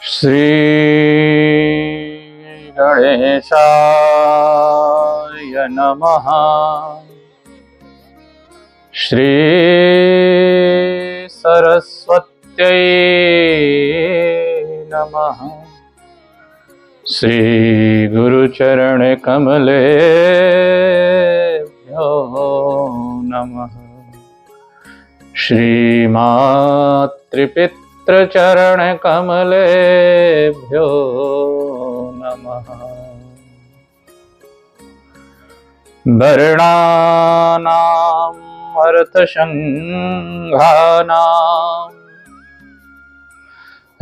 श्री गणेशाय नमः। श्री सरस्वत्यै नमः। श्री गुरुचरण कमलेभ्यो नमः। श्री मातृपितृचरण कमलेभ्यो नमः। वर्णानाम् अर्थसंघानाम्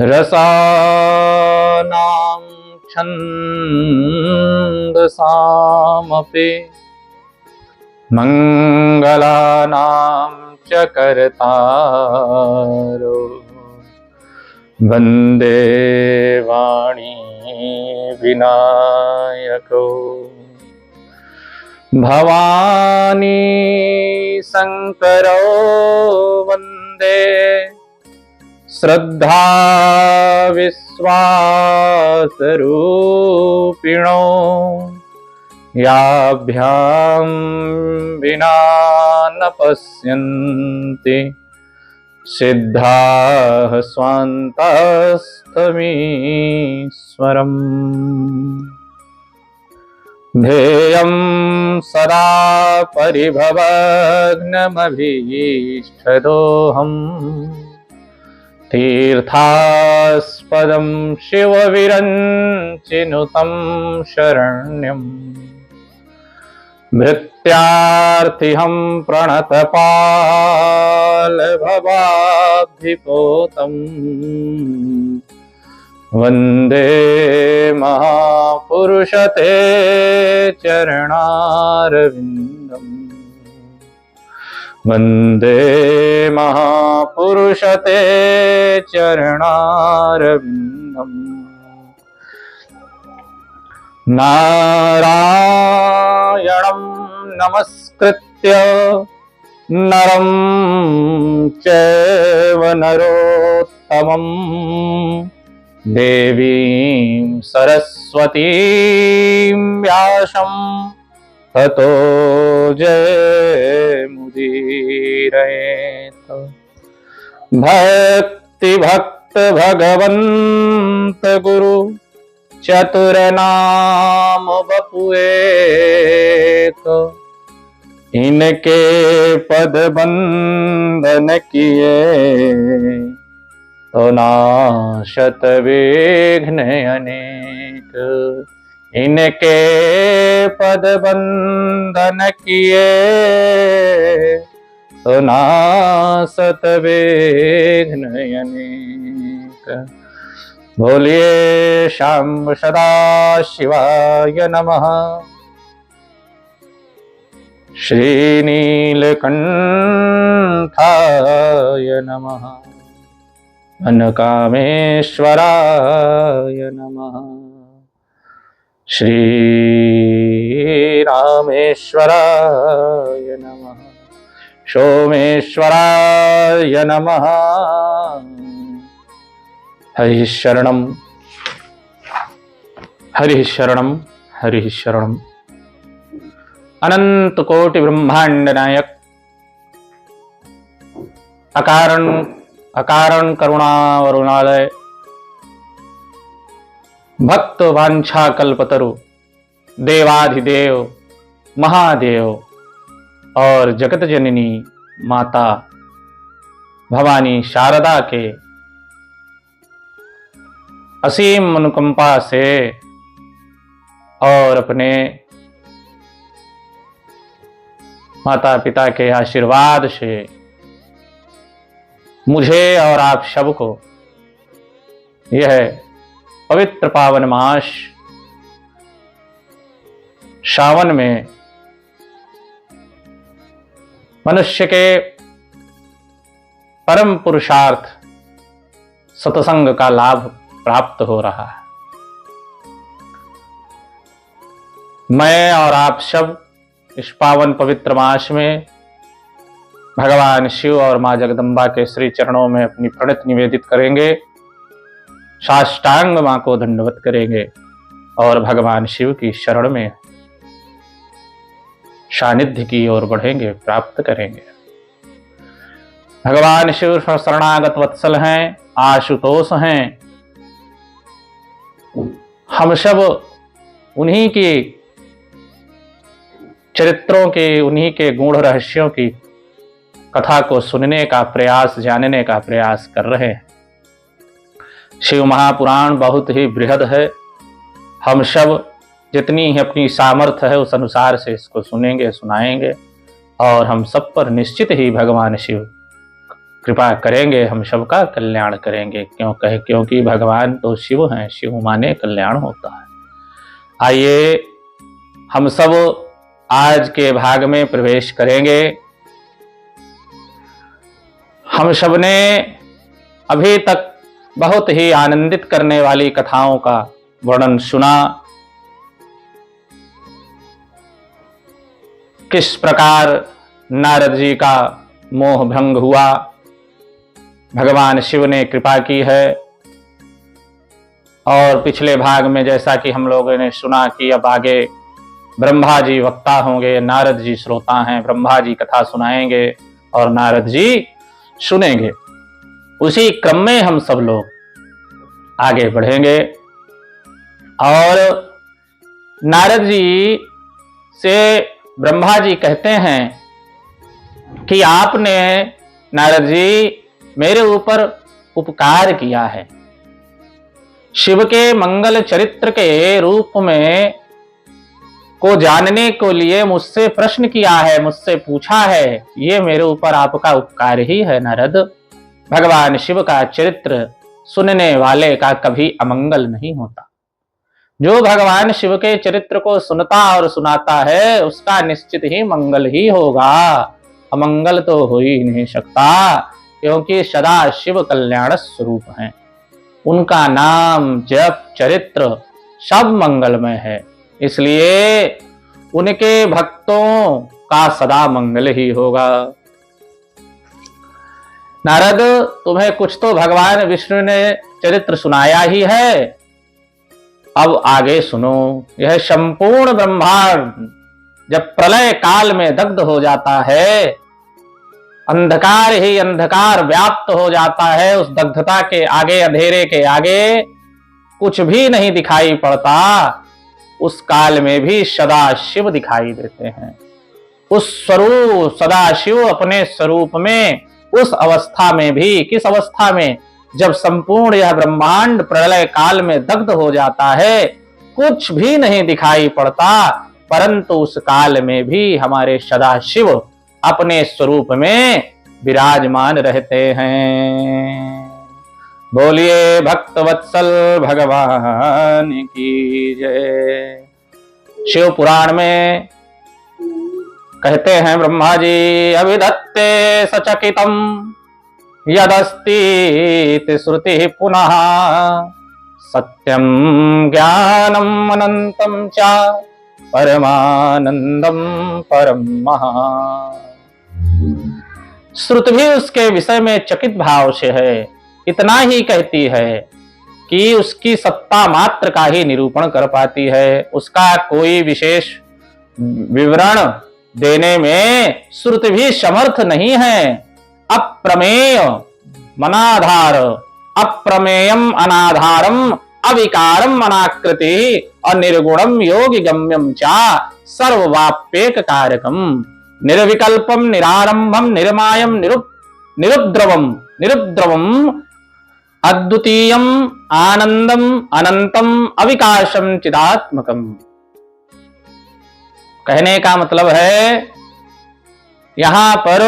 रसानां छन्दसामपि मंगलानां च कर्तारो वन्दे वाणी विनायको। भवानी शंकरो वन्दे श्रद्धा विश्वासरूपिणो। याभ्यां विना न पश्यन्ति सिद्धाः स्वान्तस्तमीश्वरम्। ध्येयं सदा परिभवग्नमभीष्टदोहम्। तीर्थास्पदं शिवविरञ्चिनुतं शरण्यम्। भृत्यार्थिहं प्रणतपालभवाब्धिपोतम्। वन्दे महापुरुषते चरणारविन्दम्। वन्दे महापुरुषते चरणारविन्दम्। नारायणं नमस्कृत्य नरं चैव नरोत्तमं। देवीं सरस्वतीं व्यासं ततो जयमुदीरयेत्। भक्तिभक्त भगवन्त गुरु चतुरनाम बपुएक। इनके पद बंधन किए तो नाशत विघ्न अनेक। इनके पद बंधन किए तो नाशत विघ्न अनेक। बोलिए शाम्ब सदा शिवाय नमः। श्रीनीलकंठाय नमः। अनकामेश्वराय नमः। श्रीरामेश्वराय नमः। सोमेश्वराय नमः। हरिः शरणं हरिः शरणं हरिः शरणं। अनंत कोटि ब्रह्मांड नायक अकारण करुणा वरुणालय भक्त वांछा कल्पतरु देवाधिदेव महादेव और जगत जननी माता भवानी शारदा के असीम अनुकंपा से और अपने माता पिता के आशीर्वाद से मुझे और आप सबको यह पवित्र पावन मास सावन में मनुष्य के परम पुरुषार्थ सत्संग का लाभ प्राप्त हो रहा है। मैं और आप सब इस पावन पवित्र मास में भगवान शिव और मां जगदम्बा के श्री चरणों में अपनी प्रणति निवेदित करेंगे साष्टांग मां को दंडवत करेंगे और भगवान शिव की शरण में सानिध्य की ओर बढ़ेंगे, प्राप्त करेंगे। भगवान शिव शरणागत वत्सल हैं, आशुतोष हैं। हम सब उन्हीं की चरित्रों की, उन्हीं के गूढ़ रहस्यों की कथा को सुनने का प्रयास, जानने का प्रयास कर रहे हैं। शिव महापुराण बहुत ही बृहद है। हम सब जितनी ही अपनी सामर्थ्य है उस अनुसार से इसको सुनेंगे, सुनाएंगे और हम सब पर निश्चित ही भगवान शिव कृपा करेंगे, हम सबका कल्याण करेंगे। क्योंकि भगवान तो शिव हैं, शिव माने कल्याण होता है। आइए हम सब आज के भाग में प्रवेश करेंगे। हम सब ने अभी तक बहुत ही आनंदित करने वाली कथाओं का वर्णन सुना। किस प्रकार नारद जी का मोह भंग हुआ, भगवान शिव ने कृपा की है। और पिछले भाग में जैसा कि हम लोगों ने सुना कि अब आगे ब्रह्मा जी वक्ता होंगे, नारद जी श्रोता हैं, ब्रह्मा जी कथा सुनाएंगे और नारद जी सुनेंगे। उसी क्रम में हम सब लोग आगे बढ़ेंगे। और नारद जी से ब्रह्मा जी कहते हैं कि आपने नारद जी मेरे ऊपर उपकार किया है, शिव के मंगल चरित्र के रूप में को जानने को लिए मुझसे प्रश्न किया है, मुझसे पूछा है। ये मेरे ऊपर आपका उपकार ही है नारद। भगवान शिव का चरित्र सुनने वाले का कभी अमंगल नहीं होता। जो भगवान शिव के चरित्र को सुनता और सुनाता है उसका निश्चित ही मंगल ही होगा, अमंगल तो हो ही नहीं सकता। क्योंकि सदा शिव कल्याण स्वरूप हैं, उनका नाम जप चरित्र सब मंगलमय है, इसलिए उनके भक्तों का सदा मंगल ही होगा। नारद, तुम्हें कुछ तो भगवान विष्णु ने चरित्र सुनाया ही है, अब आगे सुनो। यह संपूर्ण ब्रह्मांड जब प्रलय काल में दग्ध हो जाता है, अंधकार ही अंधकार व्याप्त हो जाता है, उस दग्धता के आगे, अंधेरे के आगे कुछ भी नहीं दिखाई पड़ता, उस काल में भी सदा शिव दिखाई देते हैं। उस स्वरूप सदा शिव अपने स्वरूप में, उस अवस्था में भी, किस अवस्था में, जब संपूर्ण यह ब्रह्मांड प्रलय काल में दग्ध हो जाता है, कुछ भी नहीं दिखाई पड़ता, परंतु उस काल में भी हमारे सदा शिव अपने स्वरूप में विराजमान रहते हैं। बोलिए भक्त वत्सल भगवान की जय। शिव पुराण में कहते हैं ब्रह्मा जी, अभिधत्ते सचकितम यदस्ति श्रुति पुनः सत्यम ज्ञानम अनंतम च परमानंदम परम महा। श्रुति भी उसके विषय में चकित भाव से है, इतना ही कहती है कि उसकी सत्ता मात्र का ही निरूपण कर पाती है, उसका कोई विशेष विवरण देने में श्रुति भी समर्थ नहीं है। अप्रमेय मनाधार, अप्रमेयम अनाधारम, अविकारम अनाकृति, अनिर्गुणम योगी गम्यम चा सर्ववाप्येक कारकम, निर्विकल्पम निरारंभम निर्मायम निरुद्रवम अद्वितीयम आनंदम अनंतम अविकाशम चिदात्मकम। कहने का मतलब है, यहां पर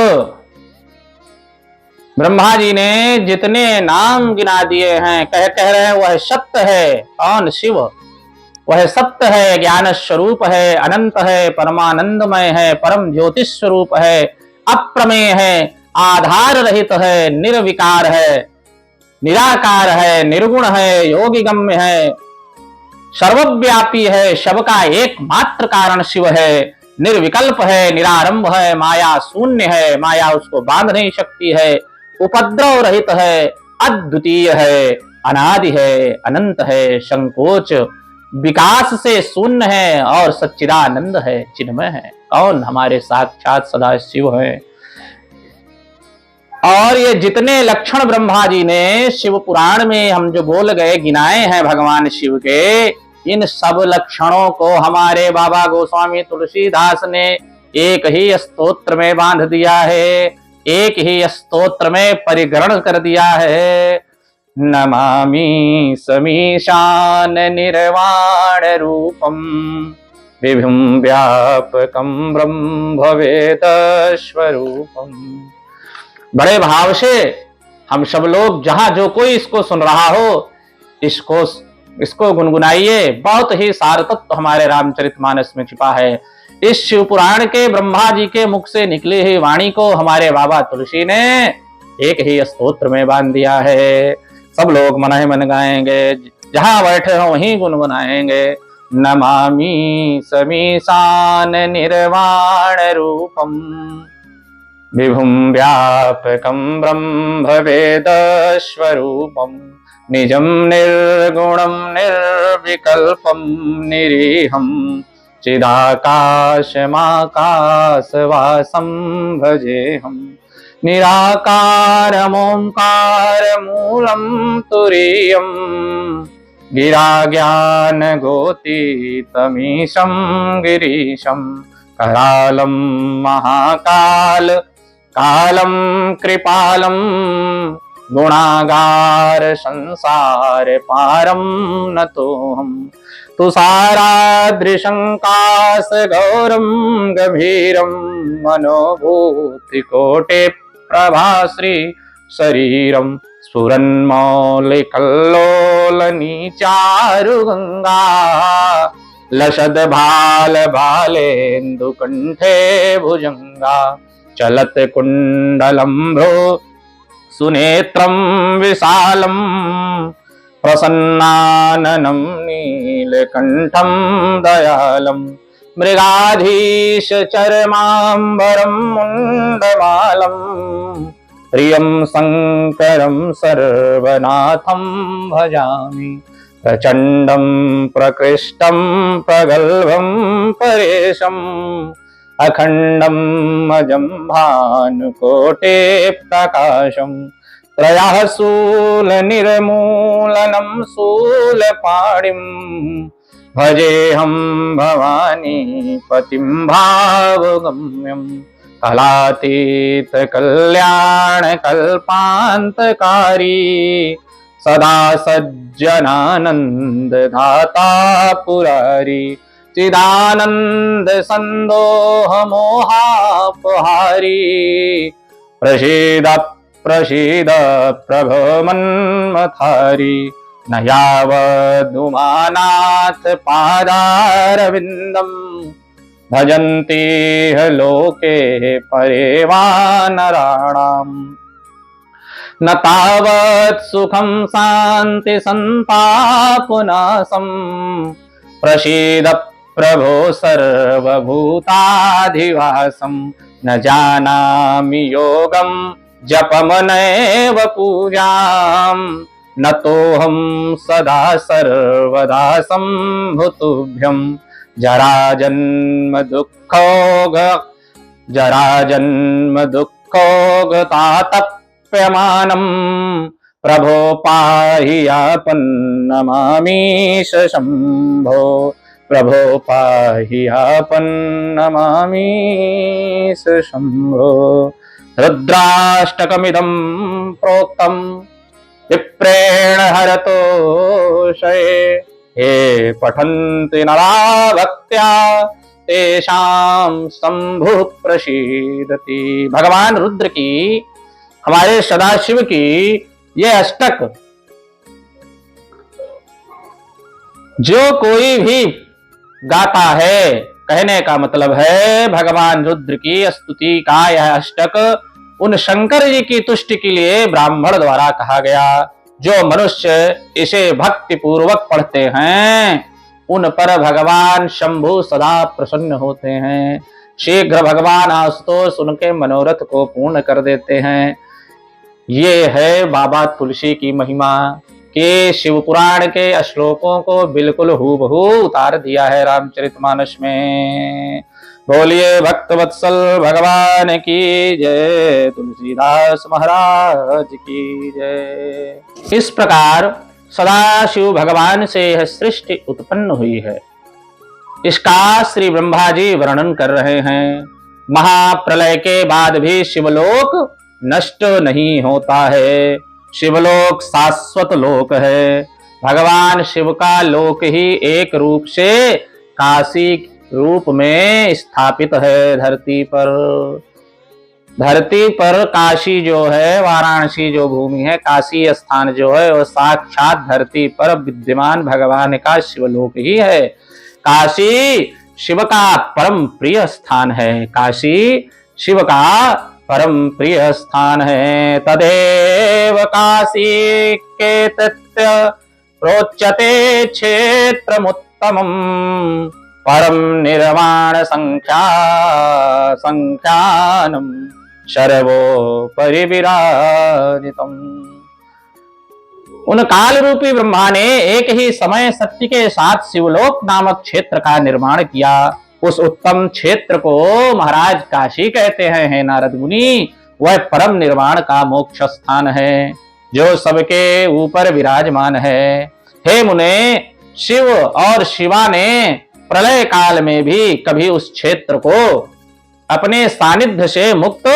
ब्रह्मा जी ने जितने नाम गिना दिए हैं, कह रहे हैं वह सत्य है। कौन? शिव। वह सत्य है, ज्ञान स्वरूप है, अनंत है, परमानंदमय है, परम ज्योतिष स्वरूप है, अप्रमेय है, आधार रहित है, निर्विकार है, निराकार है, निर्गुण है, योगी गम्य है, सर्वव्यापी है, सबका एकमात्र कारण शिव है, निर्विकल्प है, निरारंभ है, माया शून्य है, माया उसको बांध नहीं सकती है, उपद्रव रहित है, अद्वितीय है, अनादि है, अनंत है, संकोच विकास से शून्य है और सच्चिदानंद है, चिन्मय है। कौन? हमारे साक्षात सदाशिव हैं। और ये जितने लक्षण ब्रह्मा जी ने शिव पुराण में हम जो बोल गए, गिनाए हैं भगवान शिव के, इन सब लक्षणों को हमारे बाबा गोस्वामी तुलसीदास ने एक ही स्तोत्र में बांध दिया है, एक ही स्तोत्र में परिग्रहण कर दिया है। नमामि समीशान निर्वाण रूपम विभुं व्यापकं ब्रह्म वेद स्वरूपम। बड़े भाव से हम सब लोग, जहां जो कोई इसको सुन रहा हो, इसको गुनगुनाइए। बहुत ही सार तत्व हमारे रामचरितमानस में छिपा है। इस शिव पुराण के ब्रह्मा जी के मुख से निकली हुई वाणी को हमारे बाबा तुलसी ने एक ही स्तोत्र में बांध दिया है। सब लोग मन ही मन गाएंगे, जहां बैठे हो वहीं गुनगुनाएंगे। नमामि समीशान निर्वाण रूपम विभुं व्यापकं ब्रह्म वेद स्वरूपम निजं निर्गुणं निर्विकल्पं निरीहं चिदाकाशमाकाशवासं भजेऽहं। निराकारमोङ्कारमूलं तुरीयं गिराज्ञानगोतीतमीशं गिरीशं करालं महाकाल कालं कृपालं गुणागार संसार पारं नतोऽहं। तुषाराद्रिशंकास गौरं गभीरं मनोभूतिकोटे प्रभाश्री शरीरं स्फुरन्मौलिकल्लोलनीचारुगंगा लसद भाल भालेन्दुकण्ठे भुजंगा चलत कुंडलं भ्रो सुनेत्रं विशालं प्रसन्नाननं नीलकण्ठं दयालं मृगाधीश चरमाम्बरं मुण्डमालं प्रियं शङ्करं सर्वनाथं भजामि। प्रचण्डं प्रकृष्टं प्रगल्भं परेशम् अखण्डं अजं भानुकोटे प्रकाशं त्रयः शूलनिर्मूलनं शूलपाणिं भजेऽहं भवानी पतिं भावगम्यं। कलातीत कल्याण कल्पान्तकारी सदा सज्जनानंद दाता पुरारी चिदानंद संदोह मोहापहारी प्रसीद प्रसीद प्रभो मन्मथारी न यावदुमानाथ पादारविन्दं भजन्ति लोके परे वानराणाम् न तावत् सुखं शान्ति संतापनाशं प्रसीद प्रभो सर्वभूताधिवासं। न जानामि योगं जपमनैव पूजां न तोऽहं सदा सर्वदा सम्भुतुभ्यं। जराजन्म दुःखोगतातप्यमानं प्रभो पाहि आपन्नमामीश शम्भो। प्रभो पाहि आपन्नमामीश शम्भो। रुद्राष्टकमिदं प्रोक्तं विप्रेण हरतोषये ये पठन्ति नरा भक्त्या तेषां शंभु प्रसीदति। भगवान रुद्र की, हमारे सदाशिव की ये अष्टक जो कोई भी गाता है, कहने का मतलब है भगवान रुद्र की स्तुति का यह अष्टक उन शंकर जी की तुष्टि के लिए ब्राह्मण द्वारा कहा गया। जो मनुष्य इसे भक्ति पूर्वक पढ़ते हैं उन पर भगवान शंभु सदा प्रसन्न होते हैं। शीघ्र भगवान आशुतोष उनके मनोरथ को पूर्ण कर देते हैं। ये है बाबा तुलसी की महिमा कि शिव पुराण के श्लोकों को बिल्कुल हूबहू उतार दिया है रामचरितमानस में। बोलिए भक्त वत्सल भगवान की जय, तुलसीदास महाराज की जय। इस प्रकार सदाशिव भगवान से यह सृष्टि उत्पन्न हुई है, इसका श्री ब्रह्मा जी वर्णन कर रहे हैं। महाप्रलय के बाद भी शिवलोक नष्ट नहीं होता है, शिवलोक शाश्वत लोक है। भगवान शिव का लोक ही एक रूप से काशी रूप में स्थापित है धरती पर। धरती पर काशी जो है, वाराणसी जो भूमि है, काशी स्थान जो है, वह साक्षात धरती पर विद्यमान भगवान का शिवलोक ही है। काशी शिव का परम प्रिय स्थान है, काशी शिव का परम प्रिय स्थान है। तदेव काशी के तत्य प्रोच्यते क्षेत्रमुत्तमम् परम निर्वाण संख्यानम् सर्वोपरि विराजितम्। उन काल रूपी ब्रह्मा ने एक ही समय सत्य के साथ शिवलोक नामक क्षेत्र का निर्माण किया। उस उत्तम क्षेत्र को महाराज काशी कहते हैं, हे नारद मुनि। वह परम निर्वाण का मोक्ष स्थान है जो सबके ऊपर विराजमान है। हे मुने, शिव और शिवा ने प्रलय काल में भी कभी उस क्षेत्र को अपने सानिध्य से मुक्त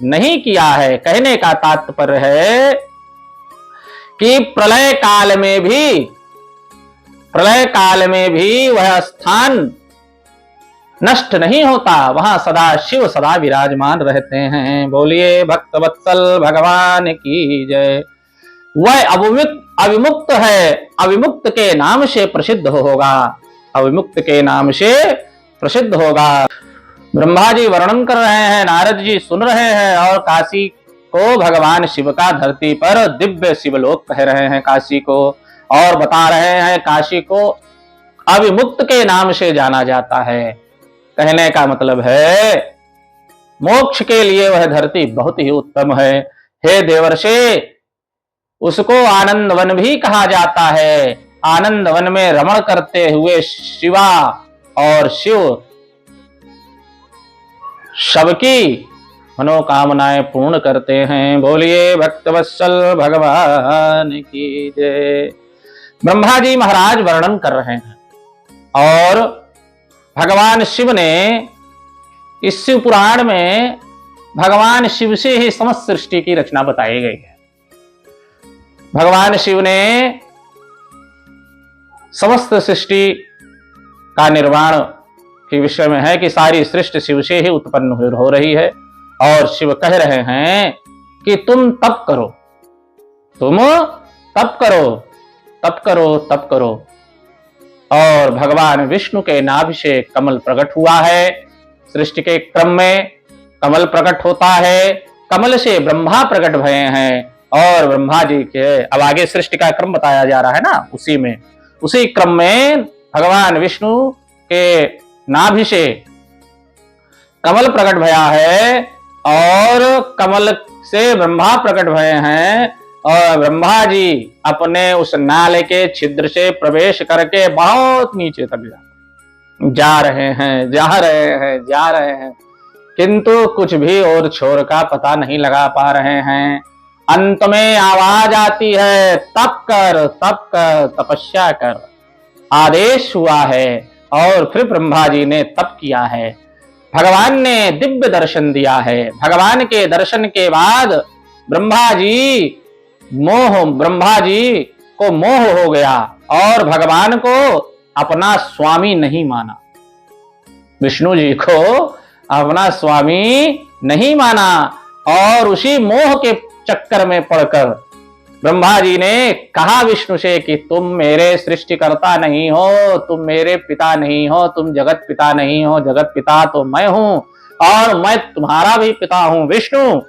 नहीं किया है। कहने का तात्पर्य है कि प्रलय काल में भी वह स्थान नष्ट नहीं होता, वहां सदा शिव सदा विराजमान रहते हैं। बोलिए भक्त वत्सल भगवान की जय। वह अविमुक्त है, अविमुक्त के नाम से प्रसिद्ध होगा, अविमुक्त के नाम से प्रसिद्ध होगा। ब्रह्मा जी वर्णन कर रहे हैं, नारद जी सुन रहे हैं, और काशी को भगवान शिव का धरती पर दिव्य शिवलोक कह रहे हैं काशी को, और बता रहे हैं काशी को अविमुक्त के नाम से जाना जाता है। कहने का मतलब है मोक्ष के लिए वह धरती बहुत ही उत्तम है। हे देवर्षे, उसको आनंद वन भी कहा जाता है। आनंद वन में रमण करते हुए शिवा और शिव सबकी मनोकामनाएं पूर्ण करते हैं। बोलिए भक्तवत्सल भगवान की जय। ब्रह्मा जी महाराज वर्णन कर रहे हैं, और भगवान शिव ने इस शिव पुराण में भगवान शिव से ही समस्त सृष्टि की रचना बताई गई है। भगवान शिव ने समस्त सृष्टि का निर्माण के विषय में है कि सारी सृष्टि शिव से ही उत्पन्न हो रही है, और शिव कह रहे हैं कि तुम तप करो, तुम तप करो, तप करो, तप करो। और भगवान विष्णु के नाभि से कमल प्रकट हुआ है। सृष्टि के क्रम में कमल प्रकट होता है, कमल से ब्रह्मा प्रकट भये हैं, और ब्रह्मा जी के अब आगे सृष्टि का क्रम बताया जा रहा है ना, उसी क्रम में भगवान विष्णु के नाभि से कमल प्रकट भया है, और कमल से ब्रह्मा प्रकट भये हैं, और ब्रह्मा जी अपने उस नाल के छिद्र से प्रवेश करके बहुत नीचे तक जा रहे हैं, किंतु कुछ भी और छोर का पता नहीं लगा पा रहे हैं। अंत में आवाज आती है, तप कर, तप कर, तपस्या कर। आदेश हुआ है, और फिर ब्रह्मा जी ने तप किया है। भगवान ने दिव्य दर्शन दिया है। भगवान के दर्शन के बाद ब्रह्मा जी को मोह हो गया, और भगवान को अपना स्वामी नहीं माना, विष्णु जी को अपना स्वामी नहीं माना, और उसी मोह के चक्कर में पड़कर ब्रह्मा जी ने कहा विष्णु से कि तुम मेरे सृष्टिकर्ता नहीं हो, तुम मेरे पिता नहीं हो, तुम जगत पिता नहीं हो, जगत पिता तो मैं हूं, और मैं तुम्हारा भी पिता हूं विष्णु।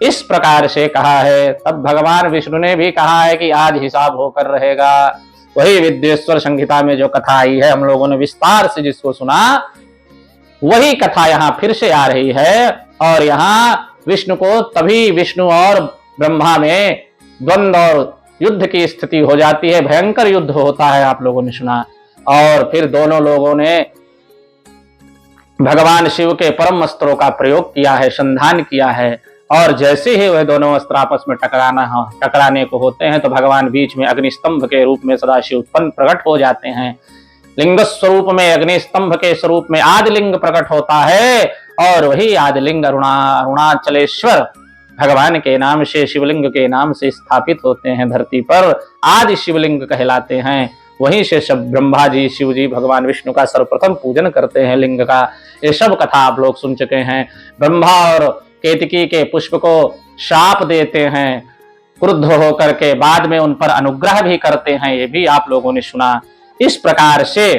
इस प्रकार से कहा है। तब भगवान विष्णु ने भी कहा है कि आज हिसाब होकर रहेगा। वही विद्येश्वर संहिता में जो कथा आई है, हम लोगों ने विस्तार से जिसको सुना, वही कथा यहाँ फिर से आ रही है। और यहाँ विष्णु को तभी विष्णु और ब्रह्मा में द्वंद्व और युद्ध की स्थिति हो जाती है, भयंकर युद्ध होता है, आप लोगों ने सुना। और फिर दोनों लोगों ने भगवान शिव के परम अस्त्रों का प्रयोग किया है, संधान किया है। और जैसे ही वह दोनों अस्त्र आपस में टकराने को होते हैं तो भगवान बीच में अग्निस्तंभ के रूप में सदाशिव उत्पन्न प्रकट हो जाते हैं। लिंग स्वरूप में, अग्निस्तंभ के स्वरूप में आदिलिंग प्रकट होता है, और वही आदिलिंग अरुणाचलेश्वर भगवान के नाम से, शिवलिंग के नाम से स्थापित होते हैं धरती पर, आदि शिवलिंग कहलाते हैं। वहीं से सब ब्रह्मा जी, शिव जी भगवान विष्णु का सर्वप्रथम पूजन करते हैं लिंग का। ये सब कथा आप लोग सुन चुके हैं। ब्रह्मा और केतकी के पुष्प को शाप देते हैं क्रुद्ध होकर के, बाद में उन पर अनुग्रह भी करते हैं, ये भी आप लोगों ने सुना। इस प्रकार से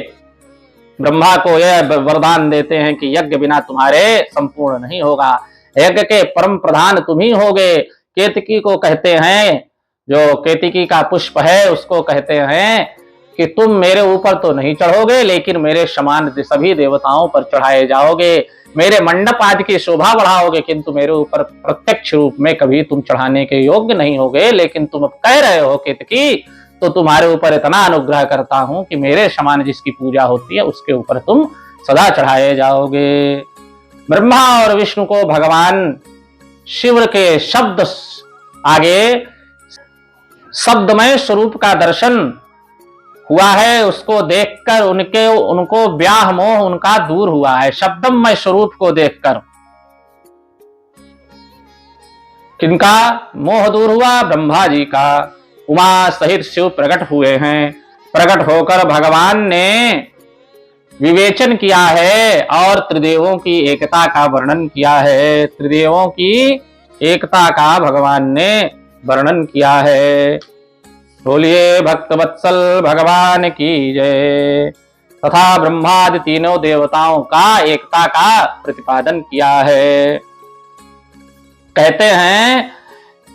ब्रह्मा को यह वरदान देते हैं कि यज्ञ बिना तुम्हारे संपूर्ण नहीं होगा, यज्ञ के परम प्रधान तुम ही होगे। केतकी को कहते हैं, जो केतकी का पुष्प है उसको कहते हैं कि तुम मेरे ऊपर तो नहीं चढ़ोगे, लेकिन मेरे समान सभी देवताओं पर चढ़ाए जाओगे, मेरे मंडप आदि की शोभा बढ़ाओगे, किंतु मेरे ऊपर प्रत्यक्ष रूप में कभी तुम चढ़ाने के योग्य नहीं होगे। लेकिन तुम अब कह रहे हो केतकी, तो तुम्हारे ऊपर इतना अनुग्रह करता हूं कि मेरे समान जिसकी पूजा होती है उसके ऊपर तुम सदा चढ़ाए जाओगे। ब्रह्मा और विष्णु को भगवान शिव के शब्द आगे शब्दमय स्वरूप का दर्शन हुआ है, उसको देखकर उनको व्याह मोह उनका दूर हुआ है, शब्दमय स्वरूप को देखकर। किनका मोह दूर हुआ? ब्रह्मा जी का। उमा सहित शिव प्रकट हुए हैं। प्रकट होकर भगवान ने विवेचन किया है और त्रिदेवों की एकता का वर्णन किया है। त्रिदेवों की एकता का भगवान ने वर्णन किया है। बोलिए भक्त वत्सल भगवान की जय। तथा ब्रह्मादि तीनों देवताओं का एकता का प्रतिपादन किया है। कहते हैं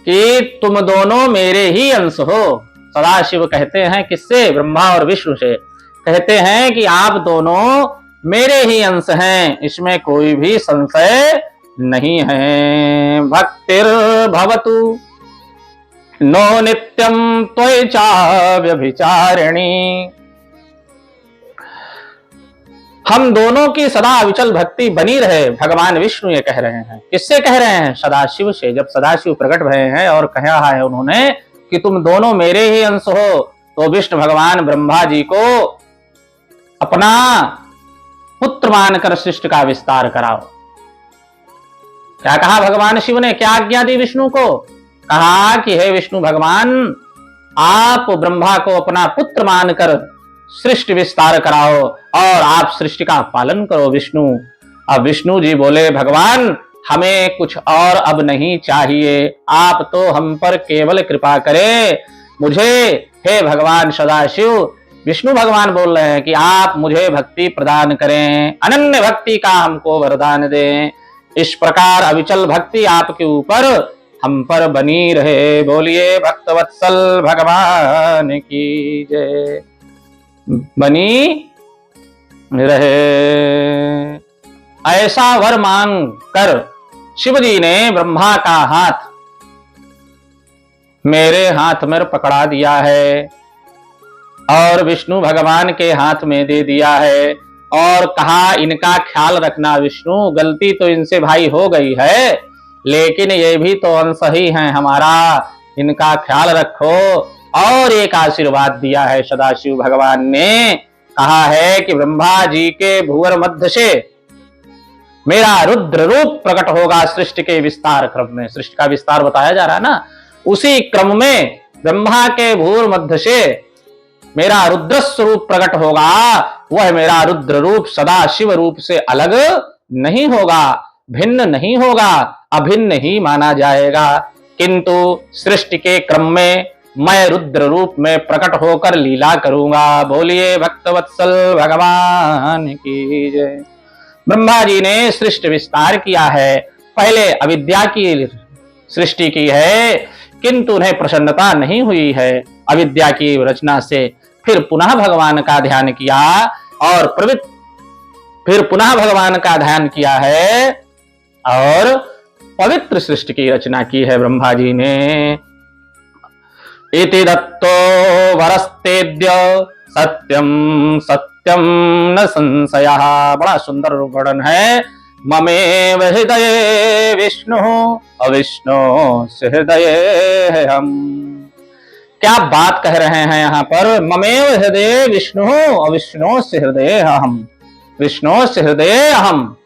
कि तुम दोनों मेरे ही अंश हो। सदाशिव कहते हैं किससे? ब्रह्मा और विष्णु से। कहते हैं कि आप दोनों मेरे ही अंश हैं, इसमें कोई भी संशय नहीं है। भक्तिर भवतु नो नित्यम त्वयि चा व्यभिचारिणी। हम दोनों की सदा अविचल भक्ति बनी रहे, भगवान विष्णु ये कह रहे हैं। किससे कह रहे हैं? सदाशिव से। जब सदाशिव प्रकट भये हैं और कहा है उन्होंने कि तुम दोनों मेरे ही अंश हो, तो विष्णु भगवान ब्रह्मा जी को अपना पुत्र मानकर सृष्टि का विस्तार कराओ। क्या कहा भगवान शिव ने? क्या आज्ञा दी विष्णु को? कहा कि हे विष्णु भगवान, आप ब्रह्मा को अपना पुत्र मानकर सृष्टि विस्तार कराओ और आप सृष्टि का पालन करो विष्णु। अब विष्णु जी बोले, भगवान हमें कुछ और अब नहीं चाहिए, आप तो हम पर केवल कृपा करें। मुझे हे भगवान सदाशिव, विष्णु भगवान बोल रहे हैं कि आप मुझे भक्ति प्रदान करें, अनन्य भक्ति का हमको वरदान दें। इस प्रकार अविचल भक्ति आपके ऊपर हम पर बनी रहे। बोलिए भक्तवत्सल भगवान की जय। बनी रहे। ऐसा वर मांग कर शिव जी ने ब्रह्मा का हाथ मेरे हाथ में पकड़ा दिया है और विष्णु भगवान के हाथ में दे दिया है और कहा, इनका ख्याल रखना विष्णु, गलती तो इनसे भाई हो गई है, लेकिन ये भी तो अंश ही है हमारा, इनका ख्याल रखो। और एक आशीर्वाद दिया है सदाशिव भगवान ने। कहा है कि ब्रह्मा जी के भूवर मध्य से मेरा रुद्र रूप प्रकट होगा सृष्टि के विस्तार क्रम में। सृष्टि का विस्तार बताया जा रहा है ना, उसी क्रम में ब्रह्मा के भूर मध्य से मेरा रुद्र स्वरूप प्रकट होगा। वह मेरा रुद्र रूप सदा शिव रूप से अलग नहीं होगा, भिन्न नहीं होगा, अभिन्न ही माना जाएगा। किंतु सृष्टि के क्रम में मैं रुद्र रूप में प्रकट होकर लीला करूंगा। बोलिए भक्तवत्सल भगवान की जय। ब्रह्मा जी ने सृष्टि विस्तार किया है। पहले अविद्या की सृष्टि की है, किंतु उन्हें प्रसन्नता नहीं हुई है अविद्या की रचना से। फिर पुनः भगवान का ध्यान किया और फिर पुनः भगवान का ध्यान किया है और पवित्र सृष्टि की रचना की है ब्रह्मा जी ने। इति दत्तो वरस्तेद्य सत्यम सत्यम न संशयः। बड़ा सुंदर वर्णन है। ममेव हृदये विष्णु अविष्णु हृदये हम। क्या बात कह रहे हैं यहाँ पर। ममेव हृदये विष्णु अविष्णु हृदये हम। विष्णु हृदये हम,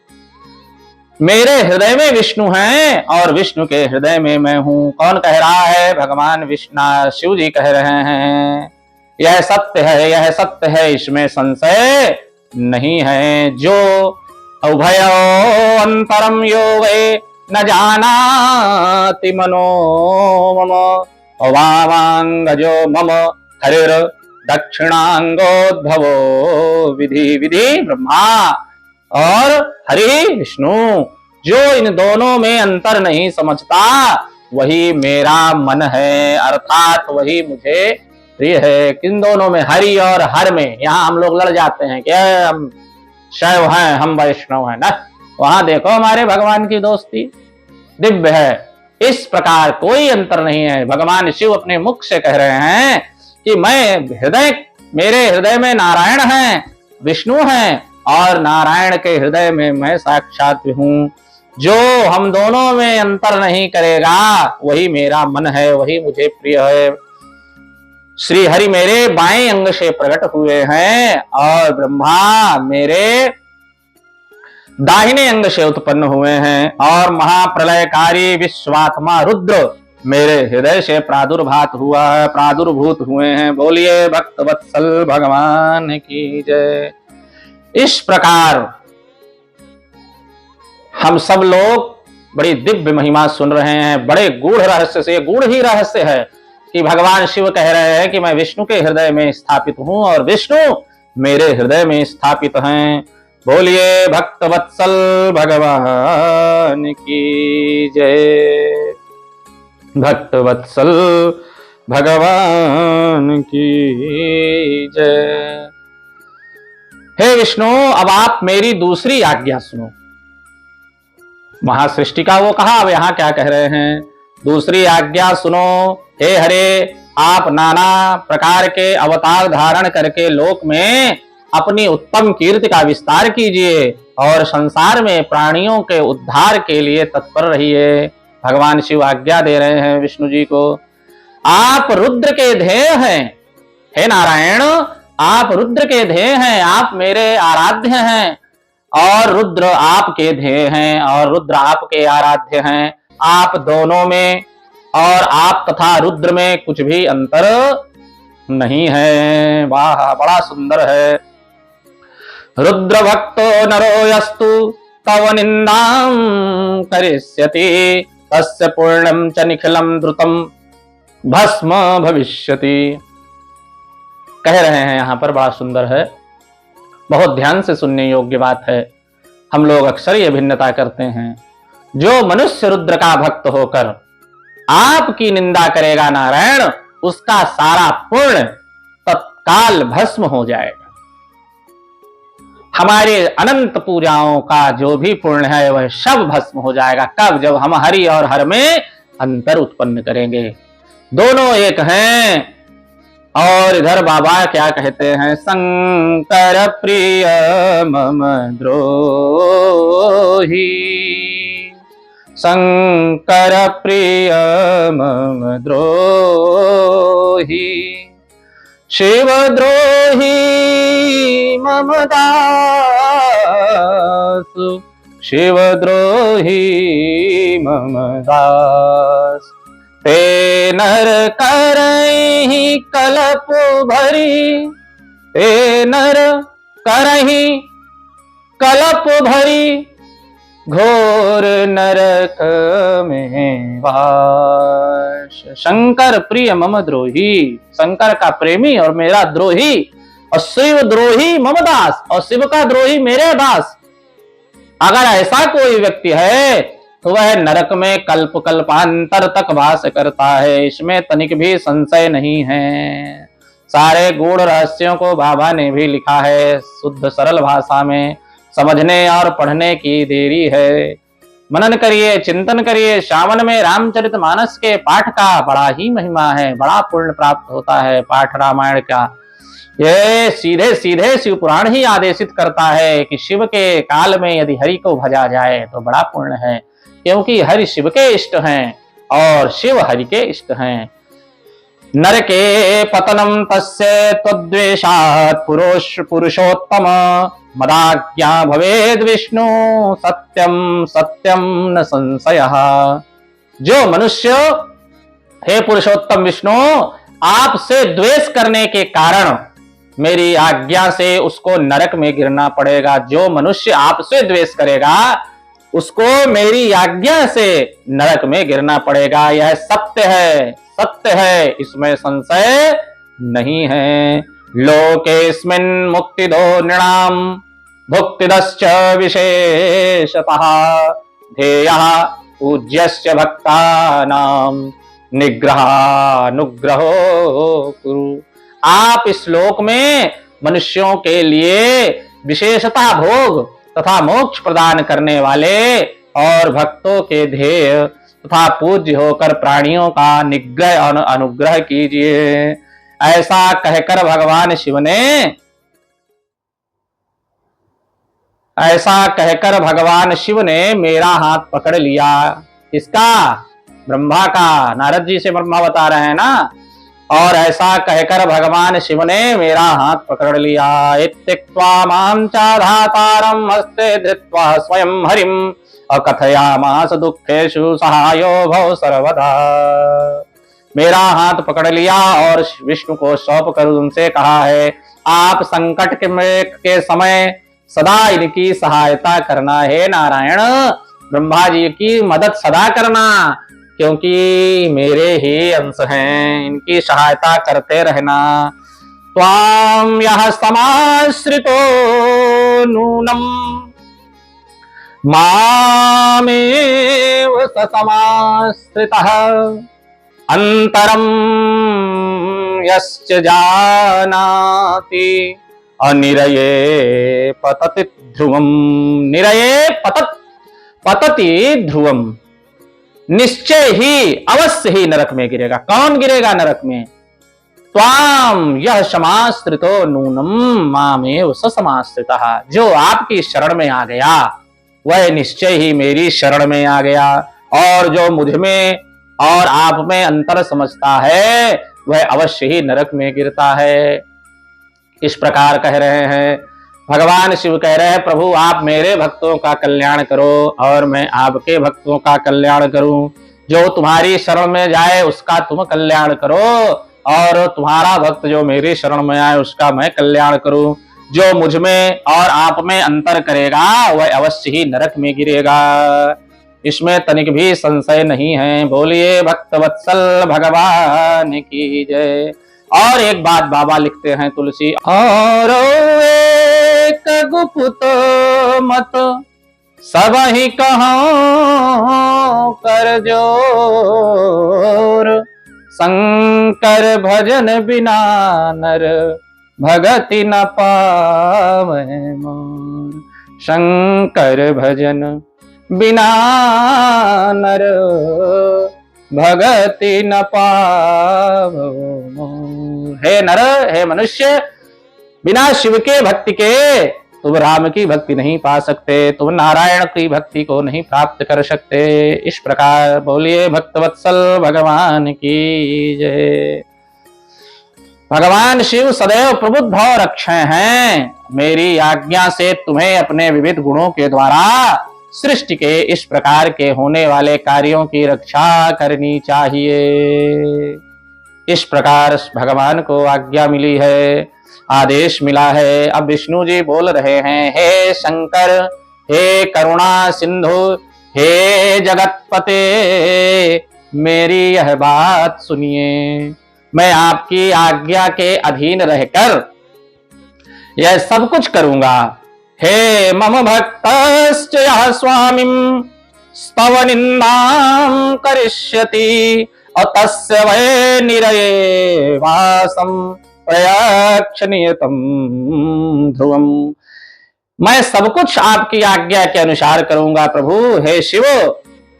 मेरे हृदय में विष्णु हैं और विष्णु के हृदय में मैं हूं। कौन कह रहा है? भगवान विष्णु शिव जी कह रहे हैं। यह सत्य है, यह सत्य है, इसमें संशय नहीं है। जो उभयो अंतरम योगे न जानाति मनो मम वामांगजो मम हरिर दक्षिणांगोद्भवो विधि विधि ब्रह्मा और हरि विष्णु। जो इन दोनों में अंतर नहीं समझता वही मेरा मन है, अर्थात वही मुझे प्रिय है। किन दोनों में? हरि और हर में। यहाँ हम लोग लड़ जाते हैं कि हम शैव हैं, हम वैष्णव हैं ना। वहां देखो हमारे भगवान की दोस्ती दिव्य है। इस प्रकार कोई अंतर नहीं है। भगवान शिव अपने मुख से कह रहे हैं कि मेरे हृदय में नारायण हैं, विष्णु हैं और नारायण के हृदय में मैं साक्षात हूं। जो हम दोनों में अंतर नहीं करेगा वही मेरा मन है, वही मुझे प्रिय है। श्री हरि मेरे बाएं अंग से प्रकट हुए हैं और ब्रह्मा मेरे दाहिने अंग से उत्पन्न हुए हैं और महाप्रलयकारी विश्वात्मा रुद्र मेरे हृदय से प्रादुर्भूत हुए हैं। बोलिए भक्त वत्सल भगवान की जय। इस प्रकार हम सब लोग बड़ी दिव्य महिमा सुन रहे हैं। बड़े गूढ़ रहस्य से, गूढ़ ही रहस्य है कि भगवान शिव कह रहे हैं कि मैं विष्णु के हृदय में स्थापित हूं और विष्णु मेरे हृदय में स्थापित हैं। बोलिए भक्त वत्सल भगवान की जय। भक्त वत्सल भगवान की जय। हे विष्णु, अब आप मेरी दूसरी आज्ञा सुनो। महासृष्टि का वो कहा, अब यहां क्या कह रहे हैं? दूसरी आज्ञा सुनो। हे हरे, आप नाना प्रकार के अवतार धारण करके लोक में अपनी उत्तम कीर्ति का विस्तार कीजिए और संसार में प्राणियों के उद्धार के लिए तत्पर रहिए। भगवान शिव आज्ञा दे रहे हैं विष्णु जी को। आप रुद्र के ध्येय हैं। हे नारायण, आप रुद्र के ध्येय हैं, आप मेरे आराध्य हैं और रुद्र आपके ध्येय हैं और रुद्र आपके आराध्य हैं। आप दोनों में और आप तथा रुद्र में कुछ भी अंतर नहीं है। वाह, बड़ा सुंदर है। रुद्र भक्तो नरो यस्तु तव निंदां करिष्यति तस्य पूर्णं च निखिलं द्रुतं भस्म भविष्यति। कह रहे हैं यहां पर, बड़ा सुंदर है, बहुत ध्यान से सुनने योग्य बात है। हम लोग अक्सर ये भिन्नता करते हैं। जो मनुष्य रुद्र का भक्त होकर आपकी निंदा करेगा नारायण, उसका सारा पुण्य तत्काल भस्म हो जाएगा। हमारे अनंत पूजाओं का जो भी पुण्य है वह सब भस्म हो जाएगा। कब? जब हम हरि और हर में अंतर उत्पन्न करेंगे। दोनों एक हैं। और इधर बाबा क्या कहते हैं? शंकर प्रिय मम द्रोही, शंकर प्रिय मम द्रोही, शिव द्रोही मम दास, शिव द्रोही मम दास। ते नर करहि कलप भरी, ते नर करहि कलप भरी, घोर नरक में वास। शंकर प्रिय मम द्रोही, शंकर का प्रेमी और मेरा द्रोही, और शिव द्रोही मम दास, और शिव का द्रोही मेरे दास। अगर ऐसा कोई व्यक्ति है तो वह नरक में कल्प कल्पांतर तक वास करता है। इसमें तनिक भी संशय नहीं है। सारे गूढ़ रहस्यों को बाबा ने भी लिखा है शुद्ध सरल भाषा में। समझने और पढ़ने की देरी है। मनन करिए, चिंतन करिए। श्रावण में रामचरितमानस के पाठ का बड़ा ही महिमा है, बड़ा पुण्य प्राप्त होता है पाठ रामायण का। ये सीधे सीधे शिव पुराण ही आदेशित करता है कि शिव के काल में यदि हरि को भजा जाए तो बड़ा पुण्य है, क्योंकि हरि शिव के इष्ट हैं और शिव हरि के इष्ट हैं। नरके पतनम तस्य त्वद्वेषात् पुरुषोत्तम मदाज्ञा भवेद विष्णु सत्यम सत्यम न संशयः। जो मनुष्य, हे पुरुषोत्तम विष्णु, आपसे द्वेष करने के कारण मेरी आज्ञा से उसको नरक में गिरना पड़ेगा। जो मनुष्य आपसे द्वेष करेगा उसको मेरी आज्ञा से नरक में गिरना पड़ेगा। यह सत्य है, सत्य है, इसमें संशय नहीं है। लोकेस्मिन् मुक्तिदो नृणाम भुक्तिदश्च विशेषतः ध्येयः पूज्यस्य भक्तानां निग्रहानुग्रहो कुरु। आप इस श्लोक में मनुष्यों के लिए विशेषता भोग तथा मोक्ष प्रदान करने वाले और भक्तों के ध्येय तथा पूज्य होकर प्राणियों का निग्रह और अनुग्रह कीजिए। ऐसा कहकर भगवान शिव ने मेरा हाथ पकड़ लिया। किसका? ब्रह्मा का। नारद जी से ब्रह्मा बता रहे हैं ना। और ऐसा कहकर भगवान शिव ने मेरा हाथ पकड़ लिया। इत्युक्त्वा मां चाधातारं हस्ते धृत्वा स्वयं हरिं अकथयामास दुःखेषु सहायो भव सर्वदा। मेरा हाथ पकड़ लिया और विष्णु को सौंप कर उनसे कहा है, आप संकट के समय सदा इनकी सहायता करना है नारायण। ब्रह्मा जी की मदद सदा करना, क्योंकि मेरे ही अंश हैं, इनकी सहायता करते रहना। त्वां यः समाश्रितो नूनम् मामेव स समाश्रितः अंतरं यश्च जानाति अनिरये पतति ध्रुवम्। निरये पतति ध्रुवम्। निश्चय ही, अवश्य ही नरक में गिरेगा। कौन गिरेगा नरक में? त्वाम यह समाश्रितो नूनम मामेव स समाश्रितः। जो आपकी शरण में आ गया वह निश्चय ही मेरी शरण में आ गया, और जो मुझ में और आप में अंतर समझता है वह अवश्य ही नरक में गिरता है। इस प्रकार कह रहे हैं भगवान शिव। कह रहे हैं, प्रभु आप मेरे भक्तों का कल्याण करो और मैं आपके भक्तों का कल्याण करूं। जो तुम्हारी शरण में जाए उसका तुम कल्याण करो, और तुम्हारा भक्त जो मेरी शरण में आए उसका मैं कल्याण करूं। जो मुझ में और आप में अंतर करेगा वह अवश्य ही नरक में गिरेगा, इसमें तनिक भी संशय नहीं है। बोलिए भक्त वत्सल भगवान की जय। और एक बात बाबा लिखते हैं तुलसी, और एक गुप्त मत सब ही कहो कर जोर, शंकर भजन बिना नर भगति न पावे मोर। शंकर भजन बिना नर भगति न पावो मोर। हे नर, हे मनुष्य, बिना शिव के भक्ति के तुम राम की भक्ति नहीं पा सकते, तुम नारायण की भक्ति को नहीं प्राप्त कर सकते। इस प्रकार बोलिए भक्तवत्सल भगवान की जय। भगवान शिव सदैव प्रबुद्ध और अक्षय हैं। मेरी आज्ञा से तुम्हें अपने विविध गुणों के द्वारा सृष्टि के इस प्रकार के होने वाले कार्यों की रक्षा करनी चाहिए। इस प्रकार भगवान को आज्ञा मिली है, आदेश मिला है। अब विष्णु जी बोल रहे हैं, हे शंकर, हे करुणा सिंधु, हे जगतपते, मेरी यह बात सुनिए। मैं आपकी आज्ञा के अधीन रहकर यह सब कुछ करूंगा। हे मम भक्तश्च यः स्वामिं स्तव निन्दां करिष्यति अतस्य वै निरये वासं प्रयच्छ नियतं ध्रुवम्। मैं सब कुछ आपकी आज्ञा के अनुसार करूंगा प्रभु, हे शिव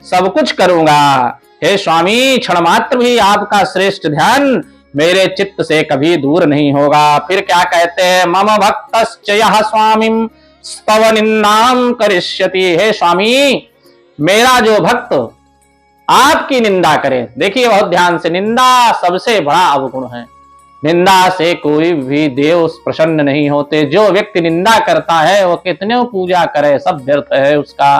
सब कुछ करूंगा। हे स्वामी क्षण मात्र भी आपका श्रेष्ठ ध्यान मेरे चित्त से कभी दूर नहीं होगा। फिर क्या कहते हैं, मम भक्तश्च यः स्वामिं स्तव निन्दां करिष्यति। हे स्वामी मेरा जो भक्त आपकी निंदा करे, देखिए बहुत ध्यान से, निंदा सबसे बड़ा अवगुण है। निंदा से कोई भी देव प्रसन्न नहीं होते। जो व्यक्ति निंदा करता है वो कितने पूजा करे सब व्यर्थ है उसका।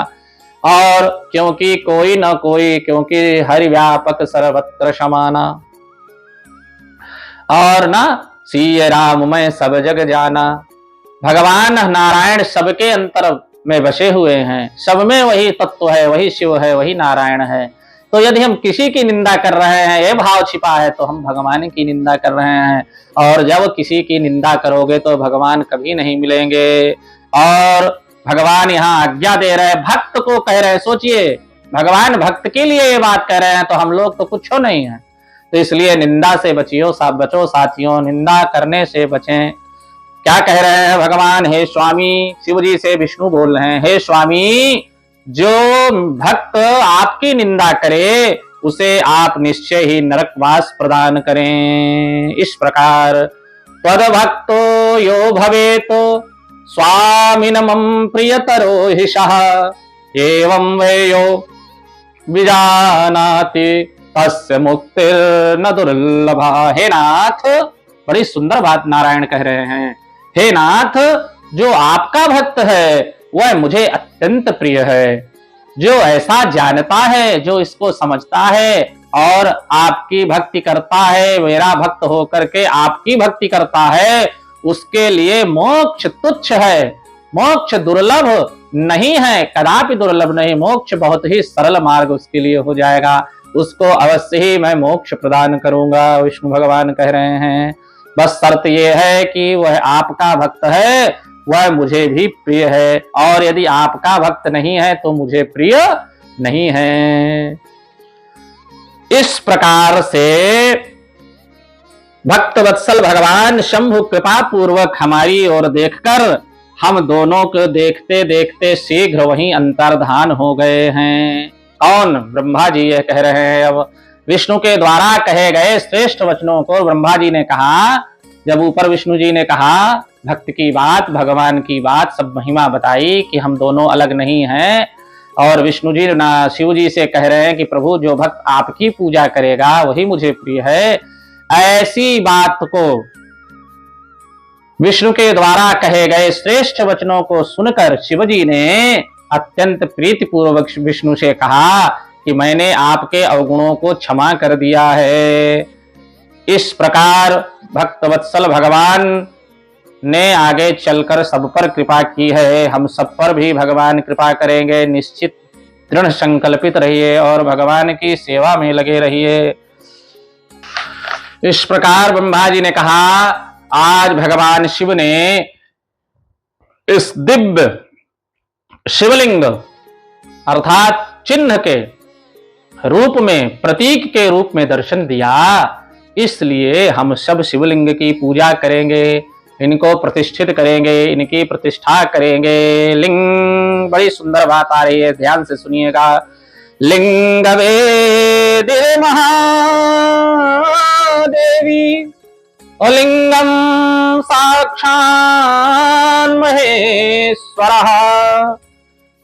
और क्योंकि कोई न कोई, क्योंकि हरि व्यापक सर्वत्र समाना, और ना सीय राम मैं सब जग जाना। भगवान नारायण सबके अंतर में बसे हुए हैं, सब में वही तत्व है, वही शिव है, वही नारायण है। तो यदि हम किसी की निंदा कर रहे हैं, ये भाव छिपा है, तो हम भगवान की निंदा कर रहे हैं। और जब किसी की निंदा करोगे तो भगवान कभी नहीं मिलेंगे। और भगवान यहाँ आज्ञा दे रहे हैं, भक्त को कह रहे हैं। सोचिए भगवान भक्त के लिए ये बात कह रहे हैं, तो हम लोग तो कुछ नहीं है। तो इसलिए निंदा से बचो साथियों, निंदा करने से बचें। क्या कह रहे हैं भगवान, हे स्वामी, शिव जी से विष्णु बोल रहे हैं, हे स्वामी जो भक्त आपकी निंदा करे उसे आप निश्चय ही नरकवास प्रदान करें। इस प्रकार तद भक्तो यो भवेत स्वामिनमं प्रियतरो हिषः एवं वेयो विजानाति तस्य मुक्तिर्न दुर्लभा। हे नाथ, बड़ी सुंदर बात नारायण कह रहे हैं। हे नाथ, जो आपका भक्त है वह मुझे अत्यंत प्रिय है। जो ऐसा जानता है, जो इसको समझता है और आपकी भक्ति करता है, मेरा भक्त होकर के आपकी भक्ति करता है, उसके लिए मोक्ष तुच्छ है, मोक्ष दुर्लभ नहीं है, कदापि दुर्लभ नहीं। मोक्ष बहुत ही सरल मार्ग उसके लिए हो जाएगा, उसको अवश्य ही मैं मोक्ष प्रदान करूंगा, विष्णु भगवान कह रहे हैं। बस शर्त यह है कि वह आपका भक्त है, वह मुझे भी प्रिय है, और यदि आपका भक्त नहीं है तो मुझे प्रिय नहीं है। इस प्रकार से भक्त वत्सल भगवान शंभु कृपा पूर्वक हमारी ओर देखकर हम दोनों को देखते देखते शीघ्र वहीं अंतर्धान हो गए हैं। कौन? ब्रह्मा जी ये कह रहे हैं। अब विष्णु के द्वारा कहे गए श्रेष्ठ वचनों को ब्रह्मा जी ने कहा। जब ऊपर विष्णु जी ने कहा भक्त की बात, भगवान की बात, सब महिमा बताई कि हम दोनों अलग नहीं हैं, और विष्णु जी ना शिव जी से कह रहे हैं कि प्रभु जो भक्त आपकी पूजा करेगा वही मुझे प्रिय है। ऐसी बात को विष्णु के द्वारा कहे गए श्रेष्ठ वचनों को सुनकर शिवजी ने अत्यंत प्रीतिपूर्वक विष्णु से कहा कि मैंने आपके अवगुणों को क्षमा कर दिया है। इस प्रकार भक्त वत्सल भगवान ने आगे चलकर सब पर कृपा की है। हम सब पर भी भगवान कृपा करेंगे। निश्चित दृढ़ संकल्पित रहिए और भगवान की सेवा में लगे रहिए। इस प्रकार ब्रह्मा जी ने कहा, आज भगवान शिव ने इस दिव्य शिवलिंग अर्थात चिन्ह के रूप में, प्रतीक के रूप में दर्शन दिया, इसलिए हम सब शिवलिंग की पूजा करेंगे, इनको प्रतिष्ठित करेंगे, इनकी प्रतिष्ठा करेंगे। लिंग, बड़ी सुंदर बात आ रही है, ध्यान से सुनिएगा। लिंग वेदे महादेवी लिंगम साक्षात् महेश्वरः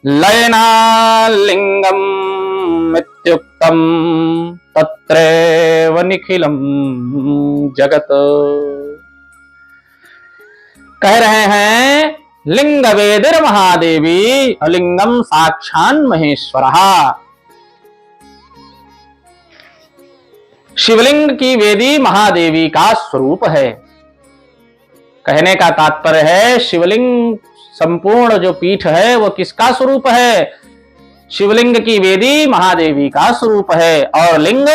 लयना लिंगम इत्युक्तम तत्रैव निखिलम जगत। कह रहे हैं लिंग वेदिर महादेवी लिंगम साक्षात् महेश्वरः। शिवलिंग की वेदी महादेवी का स्वरूप है। कहने का तात्पर्य है शिवलिंग संपूर्ण जो पीठ है वो किसका स्वरूप है? शिवलिंग की वेदी महादेवी का स्वरूप है और लिंग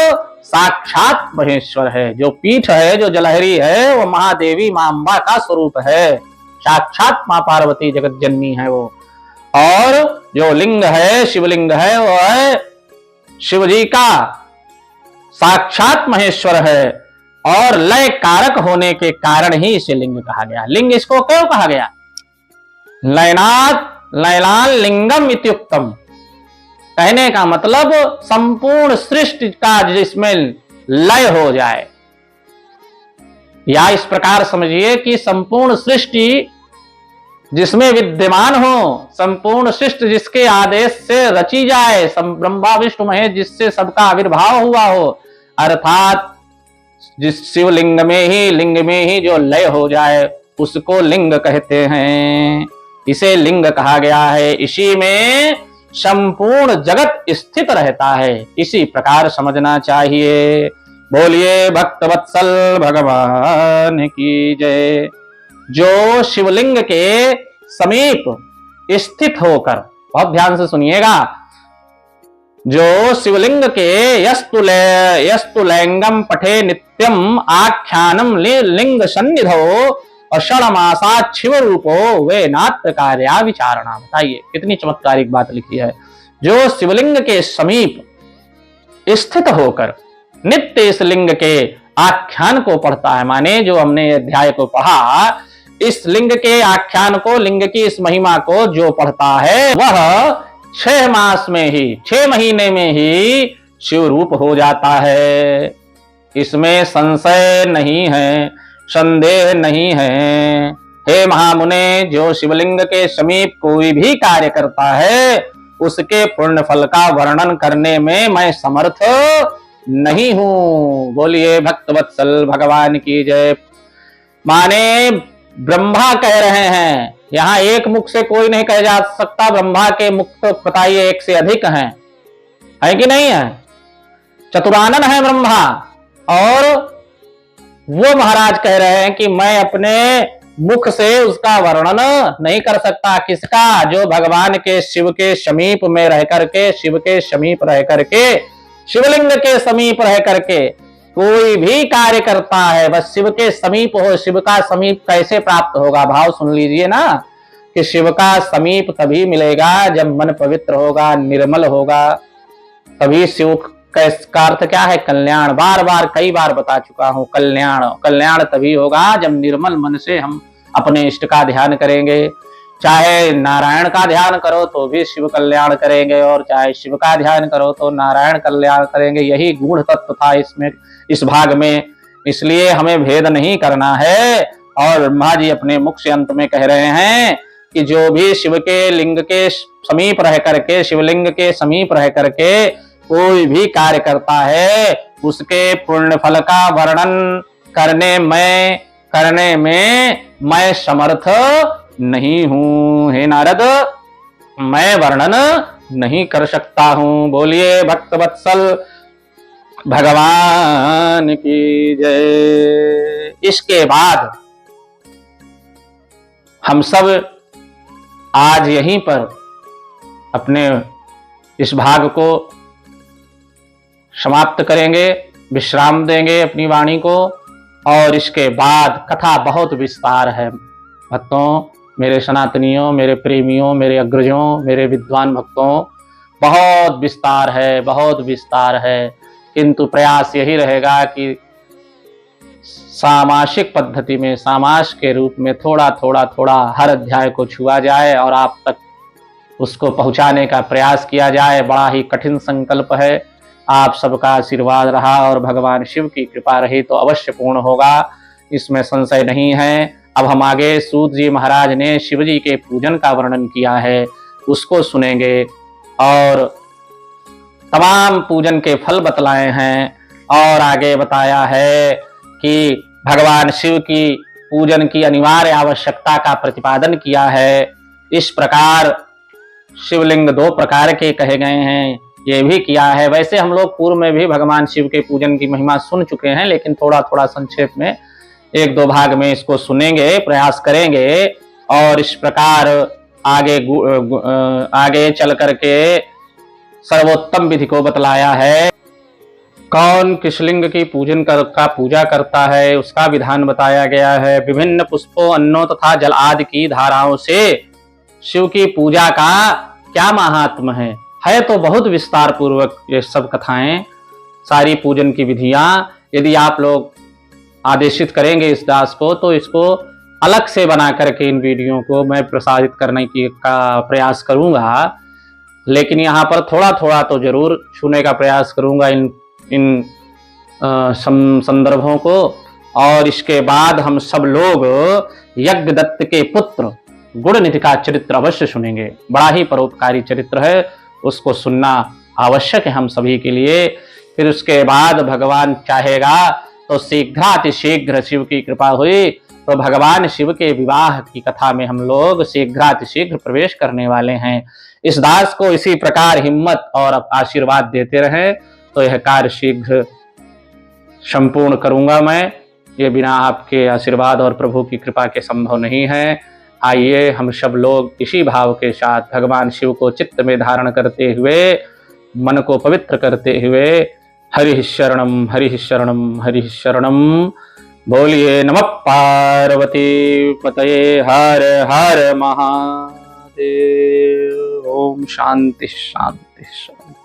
साक्षात महेश्वर है। जो पीठ है, जो जलहरी है, वो महादेवी मां अंबा का स्वरूप है। साक्षात मां पार्वती जगत जननी है वो। और जो लिंग है, शिवलिंग है, वो है शिवजी का साक्षात महेश्वर है और लय कारक होने के कारण ही इसे लिंग कहा गया। लिंग इसको क्यों कहा गया? लयनात् लयलान लिंगम इत्युक्तम। कहने का मतलब संपूर्ण सृष्टि का जिसमें लय हो जाए, या इस प्रकार समझिए कि संपूर्ण सृष्टि जिसमें विद्यमान हो, संपूर्ण सृष्टि जिसके आदेश से रची जाए, ब्रह्मा विष्णु महेश जिससे सबका आविर्भाव हुआ हो, अर्थात जिस शिवलिंग में ही जो लय हो जाए उसको लिंग कहते हैं। इसे लिंग कहा गया है। इसी में संपूर्ण जगत स्थित रहता है। इसी प्रकार समझना चाहिए। बोलिए भक्त वत्सल भगवान की जय। जो शिवलिंग के समीप स्थित होकर, बहुत ध्यान से सुनिएगा, जो शिवलिंग के यस्तुलैंगम पठे नित्यम आख्यानम लिंग सन्निधो अषणमासा शिव रूपो वे नात्र कार्या विचारणा। बताइए कितनी चमत्कारिक बात लिखी है। जो शिवलिंग के समीप स्थित होकर नित्य इस लिंग के आख्यान को पढ़ता है, माने जो हमने अध्याय को पढ़ा, इस लिंग के आख्यान को, लिंग की इस महिमा को जो पढ़ता है वह 6 मास में ही, 6 महीने में ही शिव रूप हो जाता है। इसमें संशय नहीं है, संदेह नहीं है। हे महामुने, जो शिवलिंग के समीप कोई भी कार्य करता है उसके पुण्य फल का वर्णन करने में मैं समर्थ नहीं हूं। बोलिए भक्तवत्सल भगवान की जय। माने ब्रह्मा कह रहे हैं, यहां एक मुख से कोई नहीं कह जा सकता। ब्रह्मा के मुख तो बताइए 1 से अधिक हैं, है कि नहीं है? चतुरानन है ब्रह्मा, और वो महाराज कह रहे हैं कि मैं अपने मुख से उसका वर्णन नहीं कर सकता। किसका? जो भगवान के शिव के समीप में रह करके, शिव के समीप रह करके, शिवलिंग के समीप रह करके कोई भी कार्य करता है, बस शिव के समीप हो। शिव का समीप कैसे प्राप्त होगा? भाव सुन लीजिए ना, कि शिव का समीप तभी मिलेगा जब मन पवित्र होगा, निर्मल होगा, तभी शिव का अर्थ क्या है? कल्याण। बार बार कई बार बता चुका हूं, कल्याण। कल्याण तभी होगा जब निर्मल मन से हम अपने इष्ट का ध्यान करेंगे। चाहे नारायण का ध्यान करो तो भी शिव कल्याण करेंगे, और चाहे शिव का ध्यान करो तो नारायण कल्याण करेंगे। यही गूढ़ तत्व था इसमें, इस भाग में। इसलिए हमें भेद नहीं करना है। और ब्रह्मा जी अपने मुख से अंत में कह रहे हैं कि जो भी शिव के लिंग के समीप रह करके, शिवलिंग के समीप रह करके कोई भी कार्य करता है उसके पुण्य फल का वर्णन करने में मैं समर्थ नहीं हूं। हे नारद, मैं वर्णन नहीं कर सकता हूं। बोलिए भक्तवत्सल भगवान की जय। इसके बाद हम सब आज यहीं पर अपने इस भाग को समाप्त करेंगे, विश्राम देंगे अपनी वाणी को। और इसके बाद कथा बहुत विस्तार है भक्तों, मेरे सनातनियों, मेरे प्रेमियों, मेरे अग्रजों, मेरे विद्वान भक्तों, बहुत विस्तार है, बहुत विस्तार है। किंतु प्रयास यही रहेगा कि सामासिक पद्धति में, सामास के रूप में थोड़ा थोड़ा हर अध्याय को छुआ जाए और आप तक उसको पहुंचाने का प्रयास किया जाए। बड़ा ही कठिन संकल्प है। आप सबका आशीर्वाद रहा और भगवान शिव की कृपा रही तो अवश्य पूर्ण होगा, इसमें संशय नहीं है। अब हम आगे सूत जी महाराज ने शिव जी के पूजन का वर्णन किया है, उसको सुनेंगे और तमाम पूजन के फल बतलाए हैं। और आगे बताया है कि भगवान शिव की पूजन की अनिवार्य आवश्यकता का प्रतिपादन किया है। इस प्रकार शिवलिंग 2 प्रकार के कहे गए हैं, ये भी किया है। वैसे हम लोग पूर्व में भी भगवान शिव के पूजन की महिमा सुन चुके हैं, लेकिन थोड़ा थोड़ा संक्षेप में 1-2 भाग में इसको सुनेंगे, प्रयास करेंगे। और इस प्रकार आगे चल करके सर्वोत्तम विधि को बतलाया है। कौन किस लिंग की का पूजा करता है उसका विधान बताया गया है। विभिन्न पुष्पों, अन्नों तथा जल आदि की धाराओं से शिव की पूजा का क्या महात्म है तो बहुत विस्तार पूर्वक ये सब कथाएं, सारी पूजन की विधियां। यदि आप लोग आदेशित करेंगे इस दास को तो इसको अलग से बना करके इन वीडियो को मैं प्रसारित करने का प्रयास करूंगा, लेकिन यहाँ पर थोड़ा थोड़ा तो जरूर छूने का प्रयास करूंगा इन संदर्भों को। और इसके बाद हम सब लोग यज्ञदत्त के पुत्र गुणनिधि का चरित्र अवश्य सुनेंगे। बड़ा ही परोपकारी चरित्र है, उसको सुनना आवश्यक है हम सभी के लिए। फिर उसके बाद भगवान चाहेगा तो शीघ्रातिशीघ्र शिव की कृपा हुई तो भगवान शिव के विवाह की कथा में हम लोग शीघ्रातिशीघ्र प्रवेश करने वाले हैं। इस दास को इसी प्रकार हिम्मत और आशीर्वाद देते रहें तो यह कार्य शीघ्र संपूर्ण करूंगा मैं। ये बिना आपके आशीर्वाद और प्रभु की कृपा के संभव नहीं है। आइए हम सब लोग इसी भाव के साथ भगवान शिव को चित्त में धारण करते हुए, मन को पवित्र करते हुए हरि शरणम हरि शरणम हरि शरणम बोलिए। नमः पार्वती पतये हर हर महादेव। ओम शांति शांति शांति।